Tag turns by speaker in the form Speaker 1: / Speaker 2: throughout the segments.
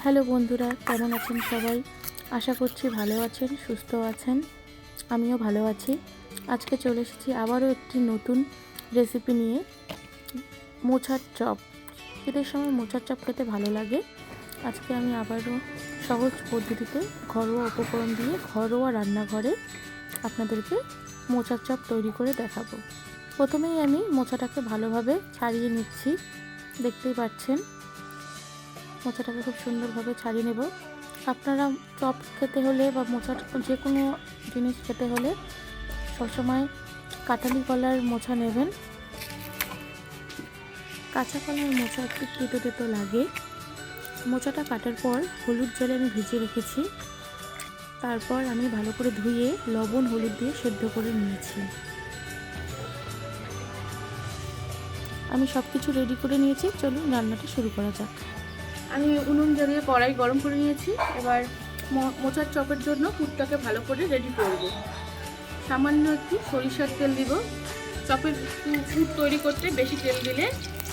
Speaker 1: Hello বন্ধুরা, কেমন আছেন সবাই? আশা করছি ভালো আছেন, সুস্থ আছেন। আমিও ভালো আছি। আজকে চলে এসেছি আবারও একটি নতুন রেসিপি নিয়ে। মোচার চপ। শীতের সময় মোচার চপ খেতে ভালো লাগে। আজকে আমি আবারও সহজ পদ্ধতিতে ঘরোয়া উপকরণ দিয়ে ঘরোয়া রান্নাঘরে আপনাদেরকে মোচার চপ তৈরি করে দেখাবো। প্রথমেই আমি মোচাটাকে ভালোভাবে ছাড়িয়ে নিচ্ছি। দেখতেই পাচ্ছেন, মোচাটাকে খুব সুন্দরভাবে ছাড়িয়ে নেব। আপনারা চপ খেতে হলে বা মোচা যে কোনো জিনিস খেতে হলে সবসময় কাঁঠালি কলার মোচা নেবেন। কাঁচা কলার মোচা একটু তেতো তেতো লাগে। মোচাটা কাটার পর হলুদ জলে আমি ভিজিয়ে রেখেছি। তারপর আমি ভালো করে ধুয়ে লবণ হলুদ দিয়ে সেদ্ধ করে নিয়েছি। আমি সব কিছু রেডি করে নিয়েছি, চলুন রান্নাটা শুরু করা যাক। আমি উনুন জ্বালিয়ে কড়াই গরম করে নিয়েছি। এবার মোচার চপের জন্য পুরটাকে ভালো করে রেডি করব। সামান্য একটু সরিষার তেল দিব। চপের পুর তৈরি করতে বেশি তেল দিলে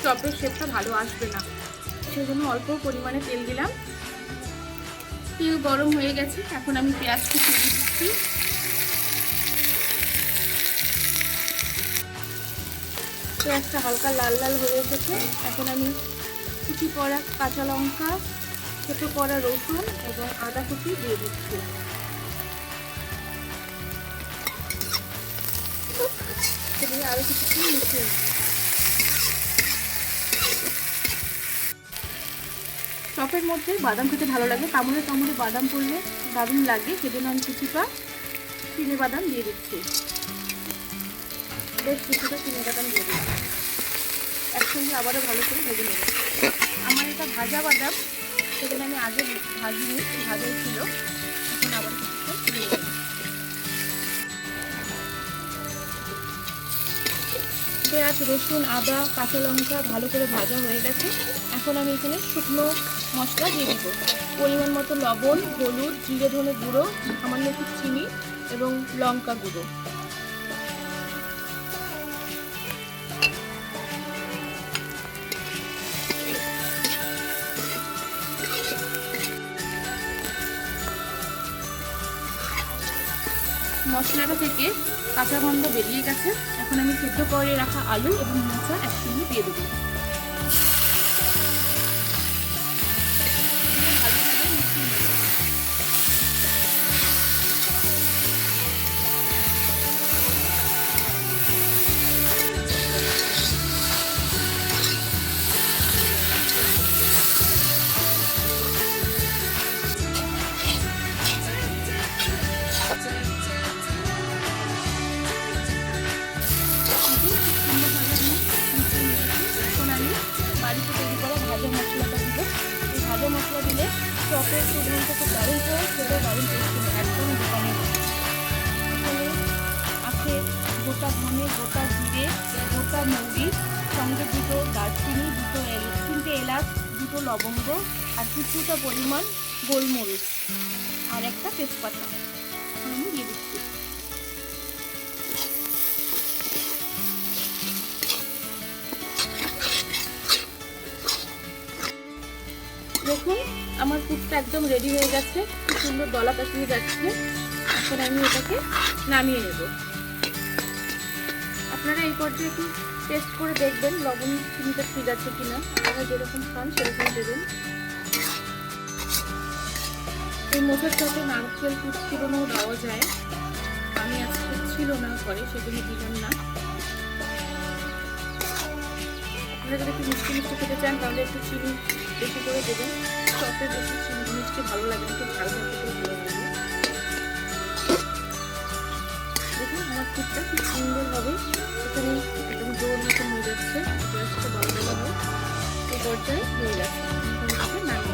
Speaker 1: চপের শেপটা ভালো আসবে না, সেই জন্য অল্প পরিমাণে তেল দিলাম। তেল গরম হয়ে গেছে, এখন আমি পেঁয়াজ কুচি দিচ্ছি। পেঁয়াজটা হালকা লাল লাল হয়ে এসেছে। এখন আমি কুচি করা কাঁচা লঙ্কা, ছোটো করা রসুন এবং আদা কুচি দিয়ে দিচ্ছি। দিয়ে আরও কিছুক্ষণ মিশিয়ে চপের মধ্যে বাদাম খেতে ভালো লাগে। কামড়ে কামড়ে বাদাম পড়লে দারুণ লাগে, সেজন্য আমি কিছুটা চিনে বাদাম দিয়ে দিচ্ছি। বেশ কিছুটা চিনে বাদাম দিয়ে দিচ্ছি। একসঙ্গে আবারও ভালো করে ভেজে নেব। আমার এটা ভাজা বাদাম, সেজন্য আমি আগে ভাজিনি, ভাজাই ছিল। এখন আবার কিছুটা পেঁয়াজ, রসুন, আদা, কাঁচা লঙ্কা ভালো করে ভাজা হয়ে গেছে। এখন আমি এখানে শুকনো মশলা দিয়ে দিব। পরিমাণ মতো লবণ, হলুদ, জিরে ধনে গুঁড়ো, সামান্য একটু চিনি এবং লঙ্কা গুঁড়ো। মশলাটা থেকে কাঁচা গন্ধ বেরিয়ে গেছে। এখন আমি সেদ্ধ করে রাখা আলু এবং মোচা একসঙ্গে দিয়ে দেবো। বাড়িতে তৈরি করা ভাজা মশলাটা দিব। এই ভাজা মশলা দিলে চপের সুগন্ধটা খুব দারুণ হয়, সেটাও দারুণ টেস্টি হয়, একদম দোকানের। এখানে আছে গোটা ধনে, গোটা জিরে, গোটা মৌরি, সঙ্গে দুটো দারচিনি, তিনটে এলাচ, দুটো লবঙ্গ আর কিছুটা পরিমাণ গোলমরিচ আর একটা তেজপাতা। এখন আমি দিয়ে দিচ্ছি। দেখুন, আমার পুরটা একদম রেডি হয়ে গেছে, খুব সুন্দর দলা কাটিয়ে যাচ্ছে। এখন আমি এটাকে নামিয়ে নেব। আপনারা এই পর্যায়ে একটু টেস্ট করে দেখবেন লবণ চিনিটা ঠিক আছে কিনা। আপনারা যেরকম খান সেরকম দেবেন। এই মোচার চপে নারকেল কুচকিরোনো দেওয়া যায়, আমি আজকে ছিল না ঘরে, সেগুলো দিলাম না। আপনারা যদি একটু মিষ্টি মিষ্টি খেতে চান তাহলে একটু চিনি বেশি করে দেবেন। চপে বেশি চিনি মিষ্টি ভালো লাগে, একটু ঝাল খেতে ভালো লাগে। দেখুন, আমার খুবটা খুব সুন্দর হবে। এখানে একদম জোর মতন হয়ে যাচ্ছে, পেঁয়াজটা বড় বড় হয়, এই পর্যায়ে হয়ে যাচ্ছে। নামিয়ে নেব।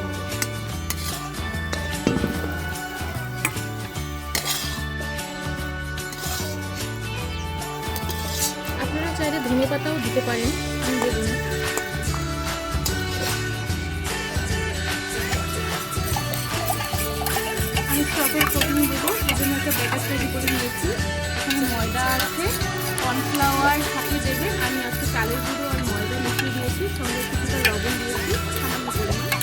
Speaker 1: আপনারা চাইলে ধনে পাতাও দিতে পারেন, আমি দেবো না। আমি চপের টপিং দেবো, সেজন্য একটা ব্যাটার তৈরি করে নিয়েছি। এখানে ময়দা আছে, কর্নফ্লাওয়ার সাথে দেবেন। আমি আজকে চালের গুঁড়ো আর ময়দা মিশিয়ে দিয়েছি, সঙ্গে কিছুটা লবণ দিয়েছি সামান্য পরিমাণ।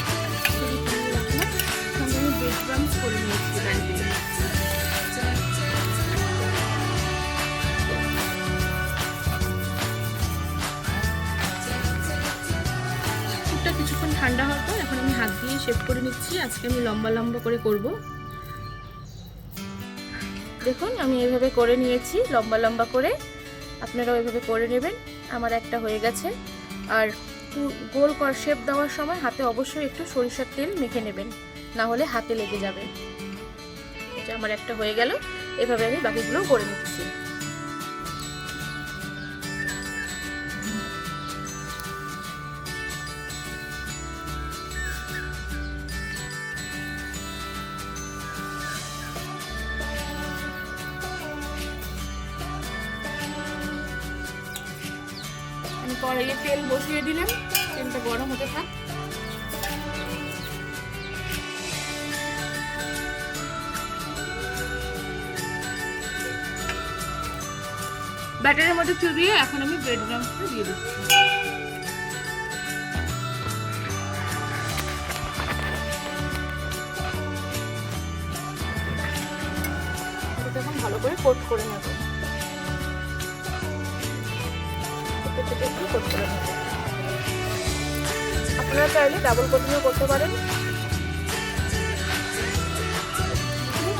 Speaker 1: দিয়ে শেপ করে নিচ্ছি। আজকে আমি লম্বা লম্বা করে করব। দেখুন আমি এইভাবে করে নিয়েছি লম্বা লম্বা করে, আপনারাও এইভাবে করে নেবেন। আমার একটা হয়ে গেছে। আর গোল শেপ দেওয়ার সময় হাতে অবশ্যই একটু সরিষার তেল মেখে নেবেন, না হলে হাতে লেগে যাবে। এটা আমার একটা হয়ে গেল। এভাবে আমি বাকিগুলো করে নিচ্ছি। আমি কড়াইয়ে তেল বসিয়ে দিলাম, তেলটা গরম হতে থাক। ব্যাটারের মধ্যে চুবিয়ে এখন আমি ব্রেড ক্রাম্বসটা দিয়ে দিচ্ছি। এটা এখন ভালো করে কোট করে নেব। আপনারা চাইলে ডাবল কোটিংও করতে পারেন।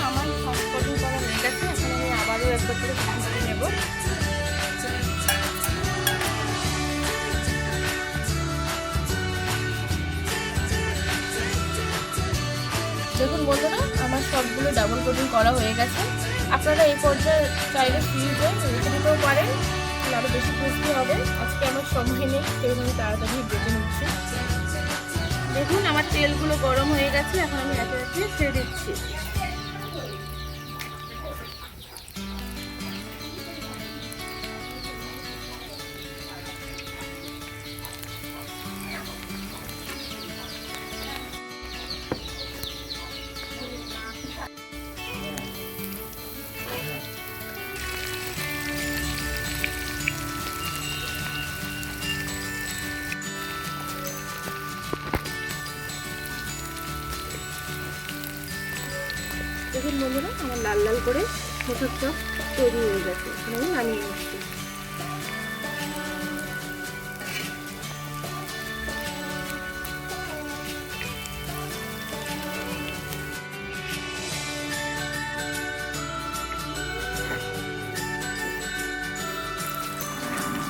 Speaker 1: আমার সফট কোটিং করা হয়ে গেছে। এখন আমি আবারও একবার করে করে নেব। দেখুন বন্ধুরা, আমার সবগুলো ডাবল কোটিং করা হয়ে গেছে। আপনারা এই পর্যায়ে চাইলে ফ্রিজে রেখে দিতেও পারেন, আরও বেশি ক্রিস্পি হবে। আজকে আমার সময় নেই, সেই জন্য তাড়াতাড়ি ভেজে নিচ্ছি। দেখুন আমার তেলগুলো গরম হয়ে গেছে। এখন আমি একে একে ছেড়ে দিচ্ছি। দেখুন বন্ধুরা, আমার লাল লাল করে মোটার চপ তৈরি হয়ে গেছে। আমি নামিয়ে নিচ্ছি।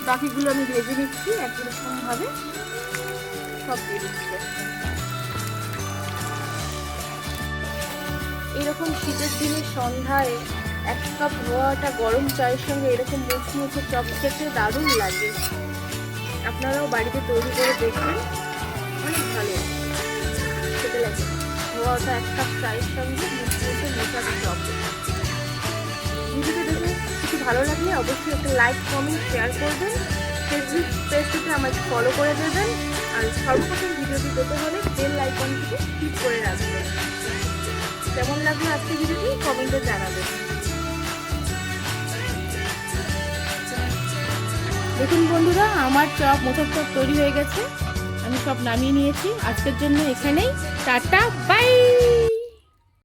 Speaker 1: বাকিগুলো আমি ভেজে নিচ্ছি একরকম ভাবে, সব দিয়ে দিচ্ছি। এরকম শীতের দিনে সন্ধ্যায় এক কাপ ধোয়াটা গরম চায়ের সঙ্গে এরকম মুচমুচে চপ খেতে দারুণ লাগে। আপনারাও বাড়িতে তৈরি করে দেখবেন, অনেক ভালো খেতে লাগে। ধোয়াটা এক কাপ চায়ের সঙ্গে মুচমুচে মোচার চপ। ভিডিওটা দেখে কিছু ভালো লাগলে অবশ্যই একটা লাইক, কমেন্ট, শেয়ার করবেন। ফেসবুক পেজটিতে আমাকে ফলো করে দেবেন। আর সর্বপ্রথম ভিডিওটি পেতে হলে বেল আইকনটিকে ক্লিক করে রাখবেন। কেমন লাগলো আজকে ভিডিওটি কমেন্টে জানাবেন। দেখুন বন্ধুরা, আমার চপ মোচার চপ তৈরি হয়ে গেছে। আমি সব নামিয়ে নিয়েছি। আজকের জন্য এখানেই টাটা, বাই।